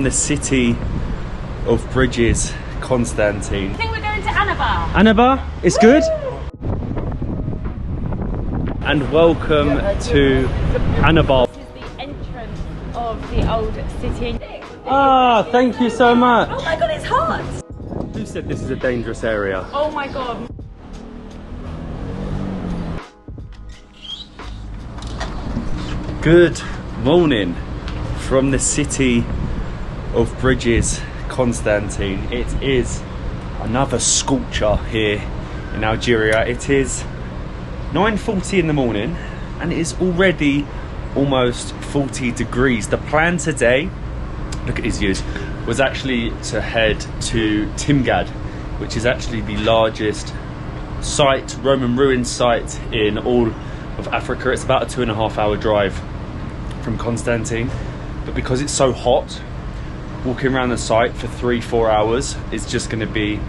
The city of bridges, Constantine. I think we're going to Annaba. Annaba, it's good. And welcome to Annaba. This is the entrance of the old city. Ah, thank you so much. Oh my god, it's hot! Who said this is a dangerous area? Oh my god. Good morning from the city of bridges, Constantine. It is another scorcher here in Algeria. It is 9:40 in the morning and it is already almost 40 degrees. The plan today, look at his views, was actually to head to Timgad, which is actually the largest site, Roman ruin site in all of Africa. It's about a 2.5 hour drive from Constantine, but because it's so hot, walking around the site for 3-4 hours is just going to be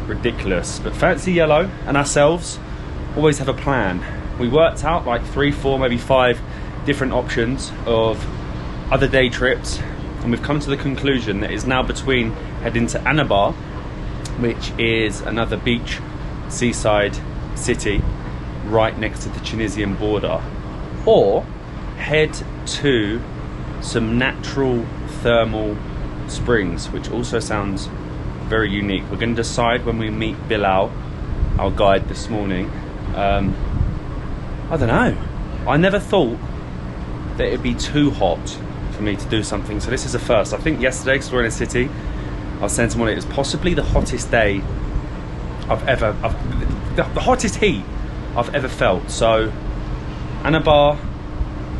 ridiculous. But Fancy Yellow and ourselves always have a plan. We worked out like 3, 4, maybe 5 different options of other day trips, and we've come to the conclusion that it's now between heading to Annaba, which is another beach seaside city right next to the Tunisian border, or head to some natural thermal springs, which also sounds very unique. We're going to decide when we meet Bilal, our guide this morning. I don't know, I never thought that it'd be too hot for me to do something, so this is a first. I think yesterday, exploring a city, I was saying to someone it was possibly the hottest day the hottest heat I've ever felt. So Annaba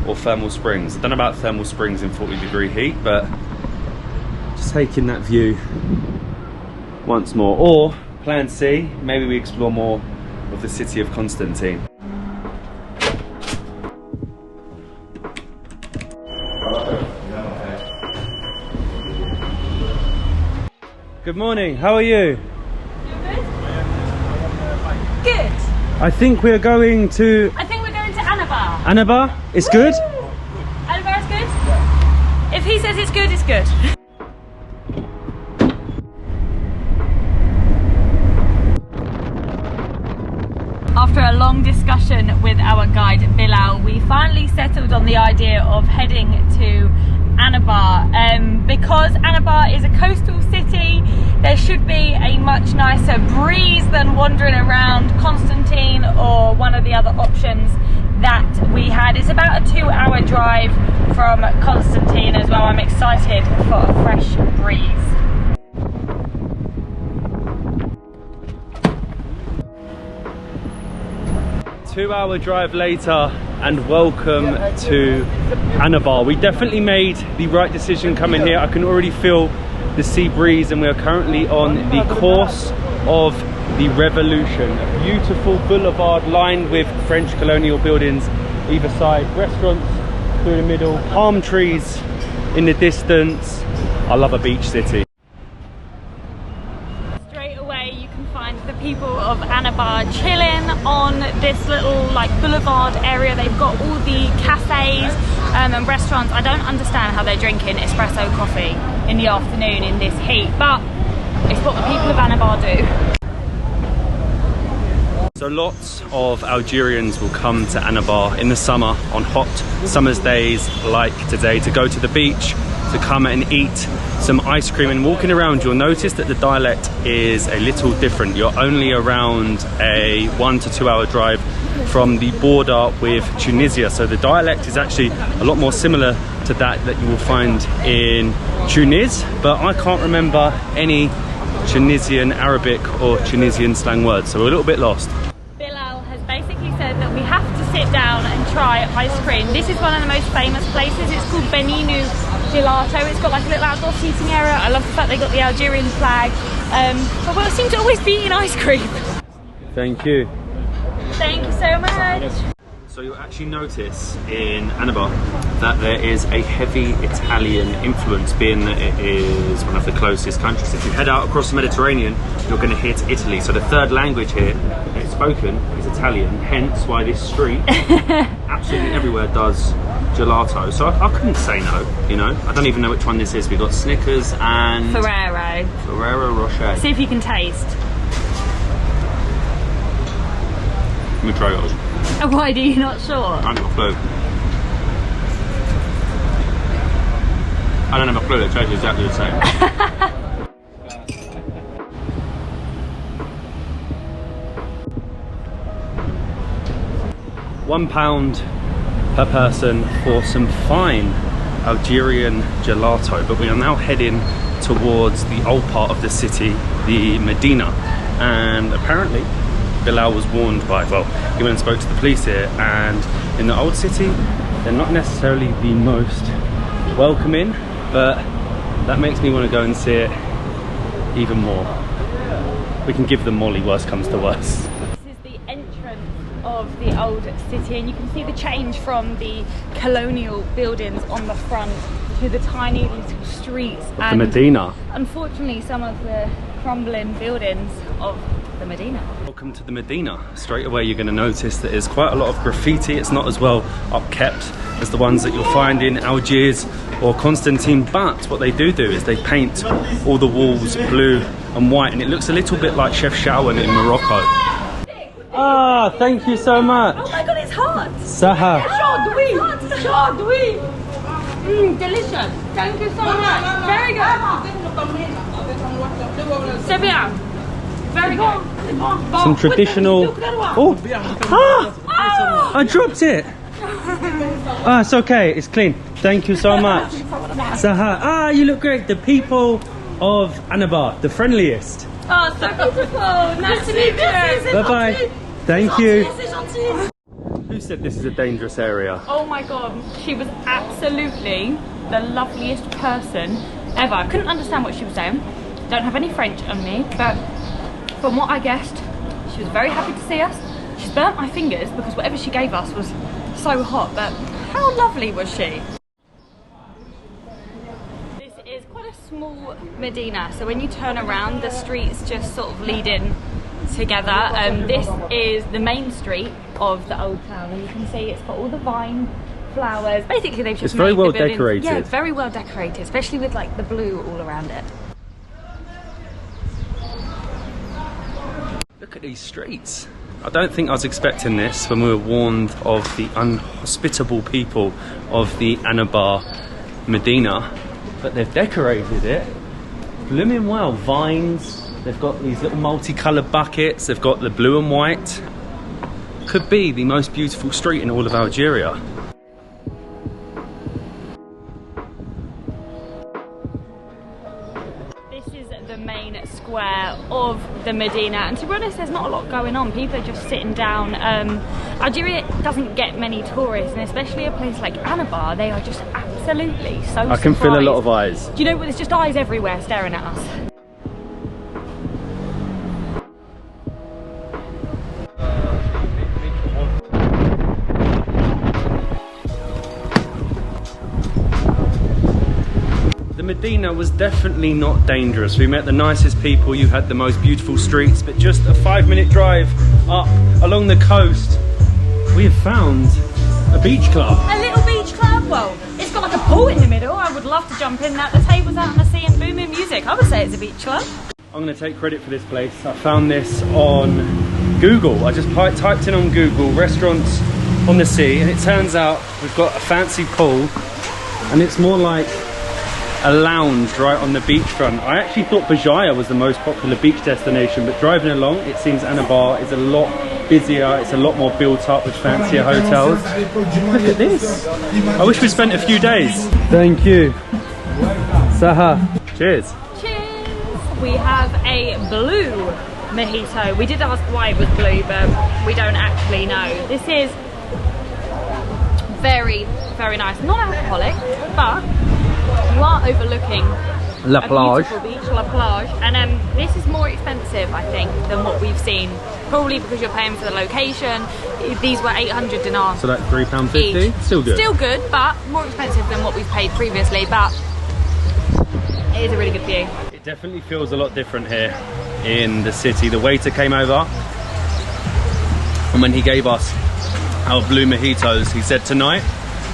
or thermal springs. I don't know about thermal springs in 40-degree heat, but just taking that view once more. Or plan C, maybe we explore more of the city of Constantine. Good morning, how are you? Good. I think we're going to Annaba. Annaba, it's good? Annaba is good? Yeah. If he says it's good, it's good. After a long discussion with our guide Bilal, we finally settled on the idea of heading to Annaba. Because Annaba is a coastal city, there should be a much nicer breeze than wandering around Constantine or one of the other options that we had. It's about a 2-hour drive from Constantine as well. I'm excited for a fresh breeze. Two-hour drive later and welcome to Annaba. We definitely made the right decision coming here. I can already feel the sea breeze, and we are currently on the course of the Revolution, a beautiful boulevard lined with French colonial buildings either side, restaurants through the middle, palm trees in the distance. I love a beach city. Straight away you can find the people of Annaba chilling on this little like boulevard area. They've got all the cafes and restaurants. I don't understand how they're drinking espresso coffee in the afternoon in this heat, but it's what the people of Annaba do. So lots of Algerians will come to Annaba in the summer on hot summer's days like today to go to the beach, to come and eat some ice cream. And walking around, you'll notice that the dialect is a little different. You're only around a 1 to 2 hour drive from the border with Tunisia, so the dialect is actually a lot more similar to that you will find in Tunis, but I can't remember any Tunisian Arabic or Tunisian slang words, so we're a little bit lost. Bilal has basically said that we have to sit down and try ice cream. This is one of the most famous places. It's called Beninu Gelato. It's got like a little outdoor seating area. I love the fact they got the Algerian flag, but we seem to always be eating ice cream. Thank you. Thank you so much. So you'll actually notice in Annaba that there is a heavy Italian influence, being that it is one of the closest countries. If you head out across the Mediterranean, you're going to hit Italy. So the third language here that's spoken is Italian, hence why this street absolutely everywhere does gelato, so I couldn't say no, you know. I don't even know which one this is. We've got Snickers and Ferrero Rocher. See if you can taste. Let me try yours. Why are you not sure? I don't have a clue. I don't have a clue, it tastes exactly the same. £1 per person for some fine Algerian gelato, but we are now heading towards the old part of the city, the Medina, and apparently Bilal was warned by, well, he went and spoke to the police here, and in the old city they're not necessarily the most welcoming, but that makes me want to go and see it even more. We can give them Molly, worst comes to worst. Of the old city, and you can see the change from the colonial buildings on the front to the tiny little streets and the Medina. Unfortunately, some of the crumbling buildings of the Medina. Welcome to the Medina. Straight away you're going to notice that there's quite a lot of graffiti. It's not as well upkept as the ones that you'll find in Algiers or Constantine, but what they do is they paint all the walls blue and white, and it looks a little bit like Chef Shawan in Morocco. Ah, thank you so much. Oh my god, it's hot. Saha. Delicious. Thank you so much. Very good. C'est bien. Very good. Some traditional. Oh, I dropped it. Ah, it's okay. It's clean. Thank you so much. Saha. Ah, you look great. The people of Annaba, the friendliest. Oh, so beautiful. Nice to meet you. Bye bye. Thank you. Who said this is a dangerous area? Oh my god, she was absolutely the loveliest person ever. I couldn't understand what she was saying. Don't have any French on me, but from what I guessed, she was very happy to see us. She's burnt my fingers because whatever she gave us was so hot, but how lovely was she? This is quite a small Medina, so when you turn around, the streets just sort of lead in together. This is the main street of the old town, and you can see it's got all the vine flowers. Basically they've just very well decorated. Yeah, very well decorated, especially with like the blue all around it. Look at these streets. I don't think I was expecting this when we were warned of the unhospitable people of the Annaba Medina, but they've decorated it blooming well. Vines. They've got these little multicoloured buckets. They've got the blue and white. Could be the most beautiful street in all of Algeria. This is the main square of the Medina, and to be honest, there's not a lot going on. People are just sitting down. Algeria doesn't get many tourists, and especially a place like Annaba, they are just absolutely so I can feel a lot of eyes. Do you know what? There's just eyes everywhere staring at us. Medina was definitely not dangerous. We met the nicest people, you had the most beautiful streets, but just a 5-minute drive up along the coast, we have found a beach club. A little beach club? Well, it's got like a pool in the middle. I would love to jump in that. The tables out on the sea and booming music. I would say it's a beach club. I'm going to take credit for this place. I found this on Google. I just typed in on Google restaurants on the sea, and it turns out we've got a fancy pool, and it's more like a lounge right on the beachfront. I actually thought Bajaya was the most popular beach destination, but driving along, it seems Annaba is a lot busier. It's a lot more built up with fancier hotels. Look at this. I wish we spent a few days. Thank you. Saha. Cheers. Cheers. We have a blue mojito. We did ask why it was blue, but we don't actually know. This is very, very nice. Not alcoholic, but you are overlooking La Plage. A beautiful beach, La Plage, and this is more expensive, I think, than what we've seen. Probably because you're paying for the location. These were 800 dinars. So that's £3.50. Still good. Still good, but more expensive than what we've paid previously. But it is a really good view. It definitely feels a lot different here in the city. The waiter came over, and when he gave us our blue mojitos, he said tonight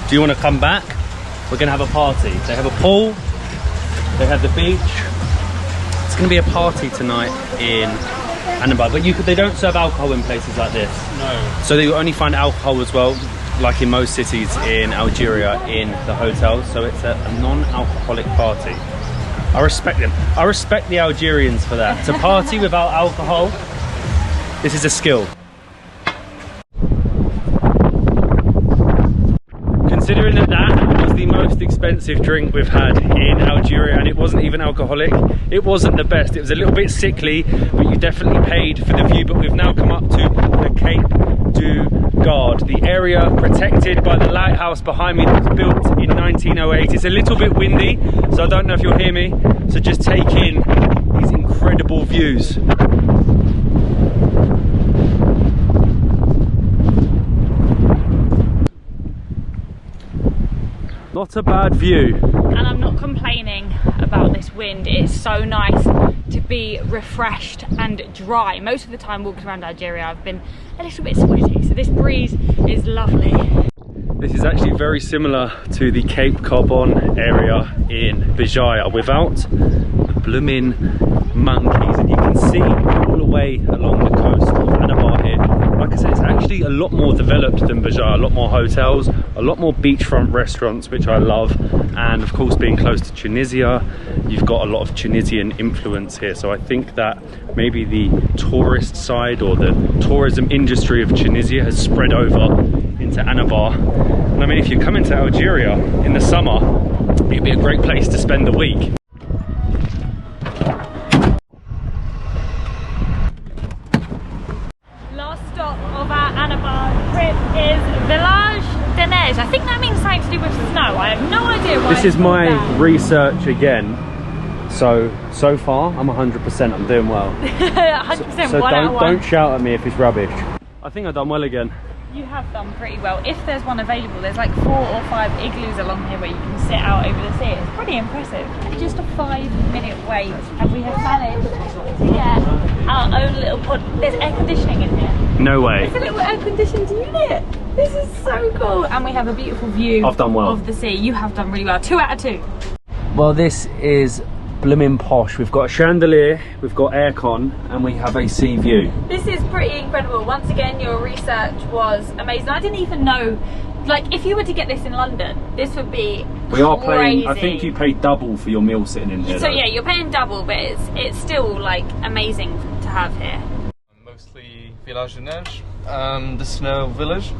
Do you want to come back? We're going to have a party. They have a pool, they have the beach. It's going to be a party tonight in Annaba, but they don't serve alcohol in places like this. No. So they only find alcohol as well, like in most cities in Algeria, in the hotels. So it's a non-alcoholic party. I respect them. I respect the Algerians for that. To party without alcohol, this is a skill. Considering that was the most expensive drink we've had in Algeria, and it wasn't even alcoholic, it wasn't the best. It was a little bit sickly, but you definitely paid for the view. But we've now come up to the Cape du Gard, the area protected by the lighthouse behind me that was built in 1908. It's a little bit windy, so I don't know if you'll hear me. So just take in these incredible views. Not a bad view. And I'm not complaining about this wind. It's so nice to be refreshed and dry. Most of the time walking around Algeria I've been a little bit sweaty, so this breeze is lovely. This is actually very similar to the Cape Carbon area in Bijaya without the blooming monkeys, and you can see all the way along the coast of Annaba here. Like I said, it's actually a lot more developed than Bijaya, a lot more hotels, a lot more beachfront restaurants, which I love, and of course being close to Tunisia, you've got a lot of Tunisian influence here. So I think that maybe the tourist side or the tourism industry of Tunisia has spread over into Annaba. And I mean, if you come into Algeria in the summer, it'd be a great place to spend the week. Last stop of our Annaba trip is Village de Neige. I think that means something to do with snow. I have no idea why. This is my research again. So far I'm 100%, I'm doing well. 100%. So one out of one. don't shout at me if it's rubbish. I think I've done well again. You have done pretty well. If there's one available, there's like 4 or 5 igloos along here where you can sit out over the sea. It's pretty impressive. Just a 5-minute wait, and we have managed to get our own little pod. There's air conditioning in here. No way. It's a little air conditioned unit. This is so cool. And we have a beautiful view I've done well. of the sea. You have done really well. 2 out of 2. Well, this is blooming posh. We've got a chandelier, we've got aircon, and we have a sea view. This is pretty incredible. Once again, your research was amazing. I didn't even know, like, if you were to get this in London, this would be We are crazy. paying, I think you pay double for your meal sitting in here. So though. yeah, you're paying double, but it's still like amazing to have here. Mostly Village de Neige, the snow village.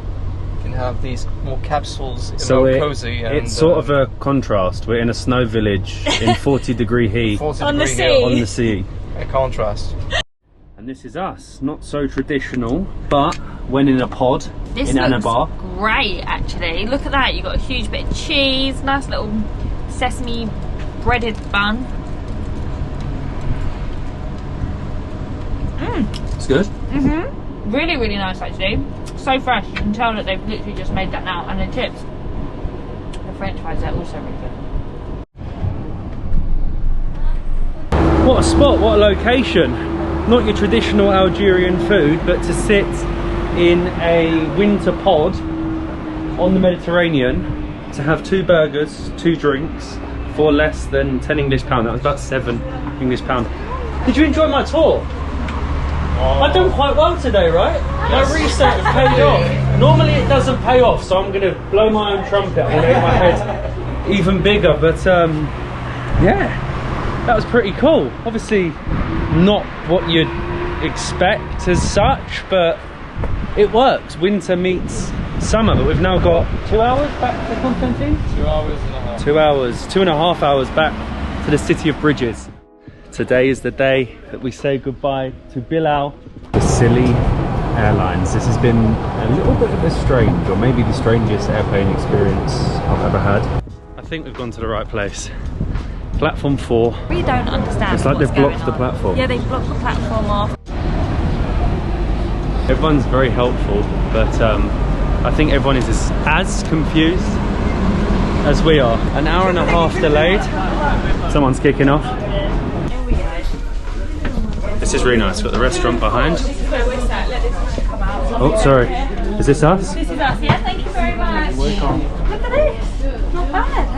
You can have these more capsules, more cozy. And, it's sort of a contrast. We're in a snow village in 40-degree heat 40 On the degree sea. hill. on the sea. A contrast. And this is us. Not so traditional, but when in a pod This in looks Annaba. great, actually. Look at that. You've got a huge bit of cheese, nice little sesame breaded bun. It's good. Really, really nice, actually. So fresh. You can tell that they've literally just made that now. And the chips, the French fries, are also really good. What a spot, what a location. Not your traditional Algerian food, but to sit in a winter pod on the Mediterranean, to have 2 burgers, 2 drinks for less than 10 English pound. That was about 7 English pound. Did you enjoy my tour? I've done quite well today, right? My research paid off. Normally it doesn't pay off, so I'm going to blow my own trumpet and make my head even bigger. But yeah, that was pretty cool. Obviously not what you'd expect as such, but it works. Winter meets summer. But we've now got 2 hours back to Constantine? 2 hours and a half. 2 hours, 2.5 hours back to the city of bridges. Today is the day that we say goodbye to Bilal. The Silly Airlines. This has been a little bit of a strange, or maybe the strangest airplane experience I've ever had. I think we've gone to the right place. Platform 4. We don't understand. It's like what's they've blocked going the on. platform. Yeah, they've blocked the platform off. Everyone's very helpful, but I think everyone is as confused as we are. An hour and a half delayed. Someone's kicking off. This is really nice. Got the restaurant behind. This is where we're sat. Let this come out. Oh, sorry. Is this us? This is us, yeah? Thank you very much. Look at this? Not bad.